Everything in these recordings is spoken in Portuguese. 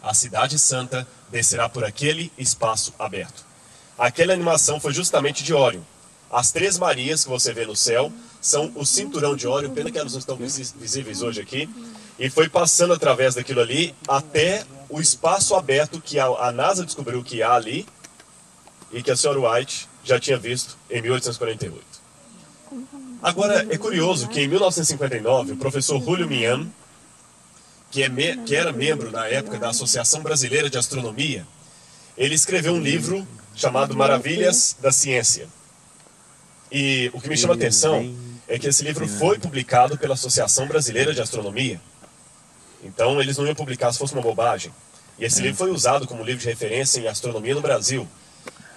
a cidade santa descerá por aquele espaço aberto. Aquela animação foi justamente de Órion. As três Marias que você vê no céu são o cinturão de Órion, pena que elas não estão visíveis hoje aqui, e foi passando através daquilo ali até o espaço aberto que a NASA descobriu que há ali e que a senhora White já tinha visto em 1848. Agora, é curioso que em 1959, o professor Julio Mian, que era membro na época da Associação Brasileira de Astronomia, ele escreveu um livro chamado Maravilhas da Ciência. E o que me chama a atenção é que esse livro foi publicado pela Associação Brasileira de Astronomia. Então eles não iam publicar se fosse uma bobagem. E esse livro foi usado como livro de referência em astronomia no Brasil.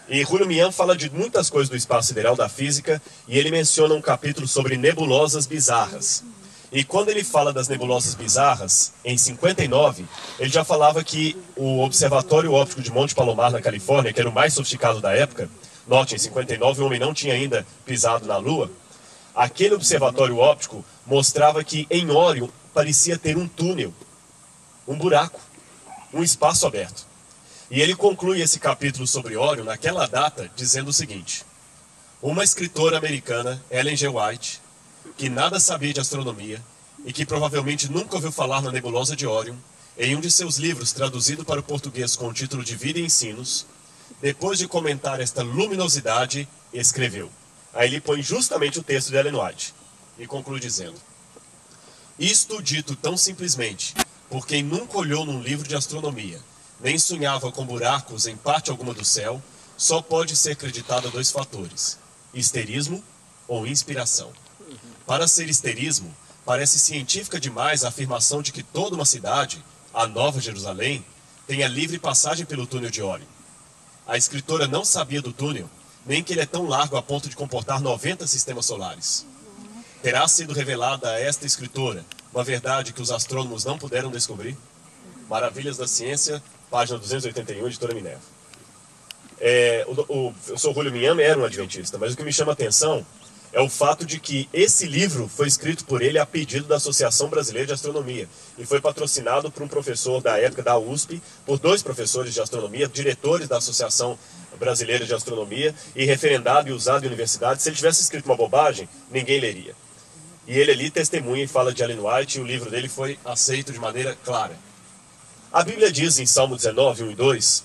E Julio Mian fala de muitas coisas do espaço sideral da física, e ele menciona um capítulo sobre nebulosas bizarras. E quando ele fala das nebulosas bizarras, em 59, ele já falava que o Observatório Óptico de Monte Palomar, na Califórnia, que era o mais sofisticado da época, note, em 59 o homem não tinha ainda pisado na Lua, aquele observatório óptico mostrava que em Órion parecia ter um túnel, um buraco, um espaço aberto. E ele conclui esse capítulo sobre Órion naquela data dizendo o seguinte: uma escritora americana, Ellen G. White, que nada sabia de astronomia e que provavelmente nunca ouviu falar na nebulosa de Órion, em um de seus livros traduzido para o português com o título de Vida e Ensinos, depois de comentar esta luminosidade, escreveu. Aí ele põe justamente o texto de Ellen White e conclui dizendo: isto dito tão simplesmente por quem nunca olhou num livro de astronomia, nem sonhava com buracos em parte alguma do céu, só pode ser acreditado a dois fatores: histerismo ou inspiração. Para ser histerismo, parece científica demais a afirmação de que toda uma cidade, a Nova Jerusalém, tenha livre passagem pelo túnel de Órion. A escritora não sabia do túnel, nem que ele é tão largo a ponto de comportar 90 sistemas solares. Terá sido revelada a esta escritora uma verdade que os astrônomos não puderam descobrir? Maravilhas da Ciência, página 281, editora Minerva. Eu sou Julio Mian, era um adventista, mas o que me chama a atenção é o fato de que esse livro foi escrito por ele a pedido da Associação Brasileira de Astronomia e foi patrocinado por um professor da época da USP, por dois professores de astronomia, diretores da Associação Brasileira de Astronomia, e referendado e usado em universidades. Se ele tivesse escrito uma bobagem, ninguém leria. E ele ali testemunha e fala de Ellen White, e o livro dele foi aceito de maneira clara. A Bíblia diz em Salmo 19, 1 e 2,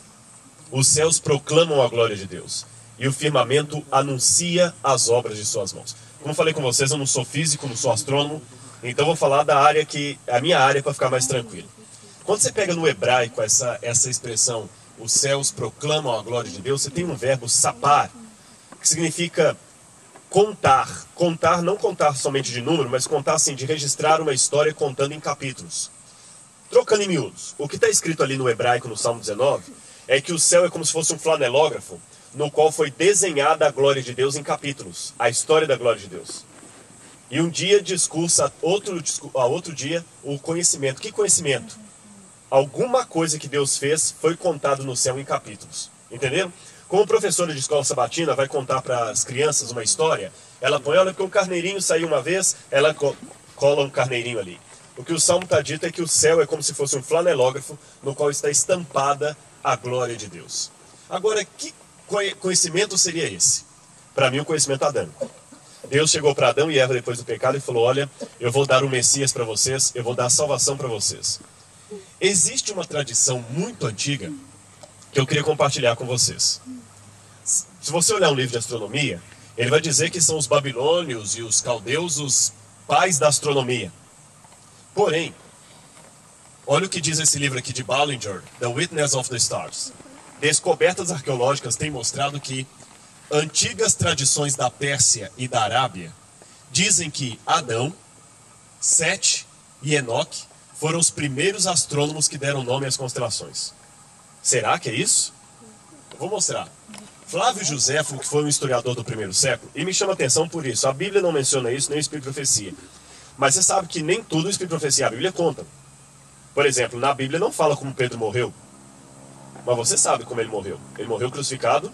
os céus proclamam a glória de Deus, e o firmamento anuncia as obras de suas mãos. Como falei com vocês, eu não sou físico, não sou astrônomo, então vou falar da área que a minha área para ficar mais tranquilo. Quando você pega no hebraico essa expressão, os céus proclamam a glória de Deus, você tem um verbo sapar, que significa contar. Contar, não contar somente de número, mas contar assim, de registrar uma história contando em capítulos. Trocando em miúdos, o que está escrito ali no hebraico, no Salmo 19, é que o céu é como se fosse um flanelógrafo, no qual foi desenhada a glória de Deus em capítulos, a história da glória de Deus. E um dia discursa a outro dia o conhecimento. Que conhecimento? Alguma coisa que Deus fez foi contado no céu em capítulos. Entenderam? Como professora de escola sabatina vai contar para as crianças uma história, ela põe, olha, porque um carneirinho saiu uma vez, ela cola um carneirinho ali. O que o Salmo está dito é que o céu é como se fosse um flanelógrafo no qual está estampada a glória de Deus. Agora, que conhecimento seria esse? Para mim, o conhecimento adâmico. Deus chegou para Adão e Eva depois do pecado e falou, olha, eu vou dar o Messias para vocês, eu vou dar a salvação para vocês. Existe uma tradição muito antiga que eu queria compartilhar com vocês. Se você olhar um livro de astronomia, ele vai dizer que são os babilônios e os caldeus os pais da astronomia. Porém, olha o que diz esse livro aqui de Ballinger, The Witness of the Stars. Descobertas arqueológicas têm mostrado que antigas tradições da Pérsia e da Arábia dizem que Adão, Sete e Enoque foram os primeiros astrônomos que deram nome às constelações. Será que é isso? Eu vou mostrar. Flávio Joséfo, que foi um historiador do primeiro século, e me chama a atenção por isso. A Bíblia não menciona isso, nem o Espírito de Profecia. Mas você sabe que nem tudo o Espírito de Profecia a Bíblia conta. Por exemplo, na Bíblia não fala como Pedro morreu. Mas você sabe como ele morreu. Ele morreu crucificado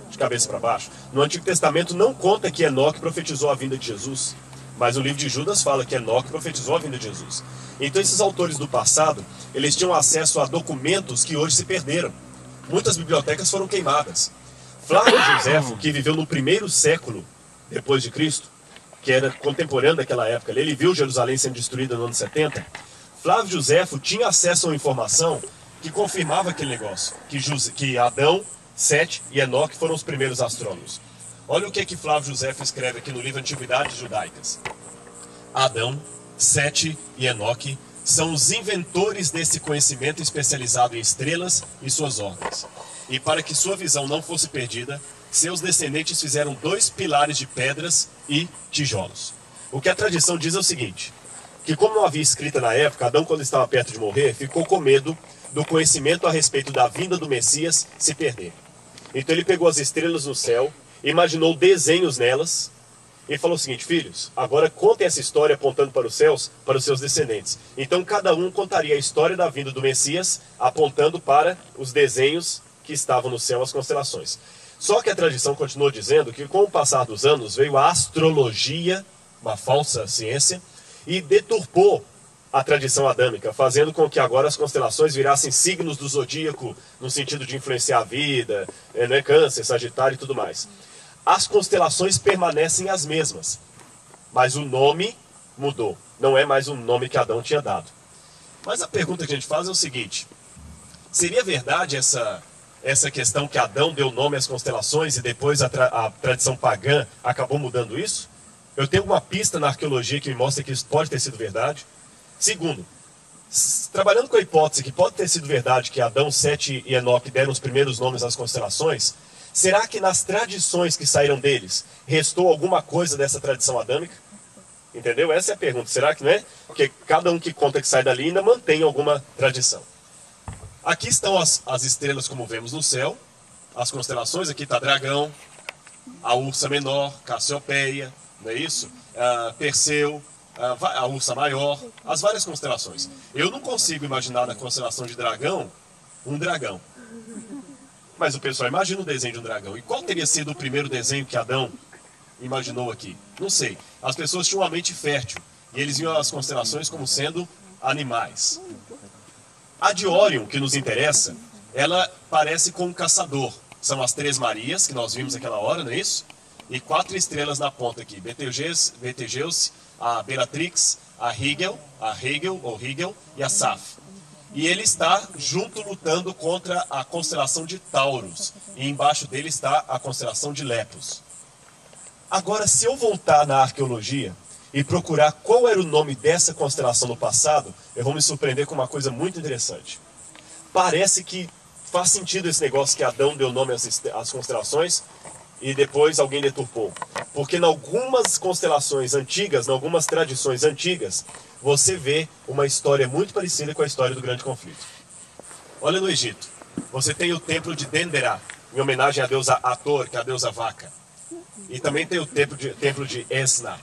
de cabeça para baixo. No Antigo Testamento não conta que Enoque profetizou a vinda de Jesus. Mas o livro de Judas fala que Enoque profetizou a vinda de Jesus. Então esses autores do passado, eles tinham acesso a documentos que hoje se perderam. Muitas bibliotecas foram queimadas. Flávio Josefo, que viveu no primeiro século depois de Cristo, que era contemporâneo daquela época, ele viu Jerusalém sendo destruída no ano 70. Flávio Josefo tinha acesso a uma informação que confirmava aquele negócio, que Adão, Sete e Enoque foram os primeiros astrônomos. Olha o que Flávio Josefo escreve aqui no livro Antiguidades Judaicas. Adão, Sete e Enoque são os inventores desse conhecimento especializado em estrelas e suas ordens. E para que sua visão não fosse perdida, seus descendentes fizeram 2 pilares de pedras e tijolos. O que a tradição diz é o seguinte, que como não havia escrita na época, Adão, quando estava perto de morrer, ficou com medo do conhecimento a respeito da vinda do Messias se perder. Então ele pegou as estrelas no céu, imaginou desenhos nelas, e falou o seguinte: filhos, agora contem essa história apontando para os céus, para os seus descendentes. Então cada um contaria a história da vinda do Messias, apontando para os desenhos que estavam no céu, as constelações. Só que a tradição continuou dizendo que com o passar dos anos veio a astrologia, uma falsa ciência, e deturpou a tradição adâmica, fazendo com que agora as constelações virassem signos do zodíaco, no sentido de influenciar a vida, Câncer, Sagitário e tudo mais. As constelações permanecem as mesmas, mas o nome mudou. Não é mais o nome que Adão tinha dado. Mas a pergunta que a gente faz é o seguinte: seria verdade essa questão que Adão deu nome às constelações e depois a tradição pagã acabou mudando isso? Eu tenho uma pista na arqueologia que me mostra que isso pode ter sido verdade. Segundo, trabalhando com a hipótese que pode ter sido verdade que Adão, Sete e Enoque deram os primeiros nomes às constelações, será que nas tradições que saíram deles restou alguma coisa dessa tradição adâmica? Entendeu? Essa é a pergunta. Será que não é? Porque cada um que conta que sai dali ainda mantém alguma tradição. Aqui estão as estrelas como vemos no céu, as constelações. Aqui está Dragão, a Ursa Menor, Cassiopeia, não é isso? Perseu, a Ursa Maior, as várias constelações. Eu não consigo imaginar na constelação de Dragão um dragão. Mas o pessoal imagina o desenho de um dragão. E qual teria sido o primeiro desenho que Adão imaginou aqui? Não sei. As pessoas tinham uma mente fértil e eles viam as constelações como sendo animais. A de Órion, que nos interessa, ela parece com um caçador. São as 3 Marias, que nós vimos aquela hora, não é isso? E 4 estrelas na ponta aqui. Betelgeuse, a Bellatrix, a Rigel e a Saf. E ele está junto lutando contra a constelação de Taurus. E embaixo dele está a constelação de Lepus. Agora, se eu voltar na arqueologia e procurar qual era o nome dessa constelação no passado, eu vou me surpreender com uma coisa muito interessante. Parece que faz sentido esse negócio que Adão deu nome às constelações e depois alguém deturpou. Porque em algumas constelações antigas, em algumas tradições antigas, você vê uma história muito parecida com a história do Grande Conflito. Olha no Egito. Você tem o templo de Denderah, em homenagem à deusa Hathor, que é a deusa vaca. E também tem o templo de Esna.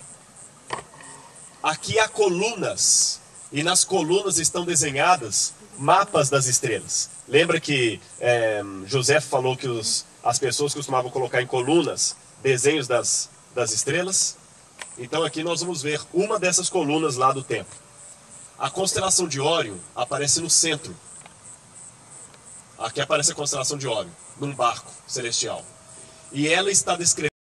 Aqui há colunas, e nas colunas estão desenhadas mapas das estrelas. Lembra que José falou que as pessoas costumavam colocar em colunas desenhos das estrelas? Então aqui nós vamos ver uma dessas colunas lá do templo. A constelação de Órion aparece no centro. Aqui aparece a constelação de Órion, num barco celestial. E ela está descrevendo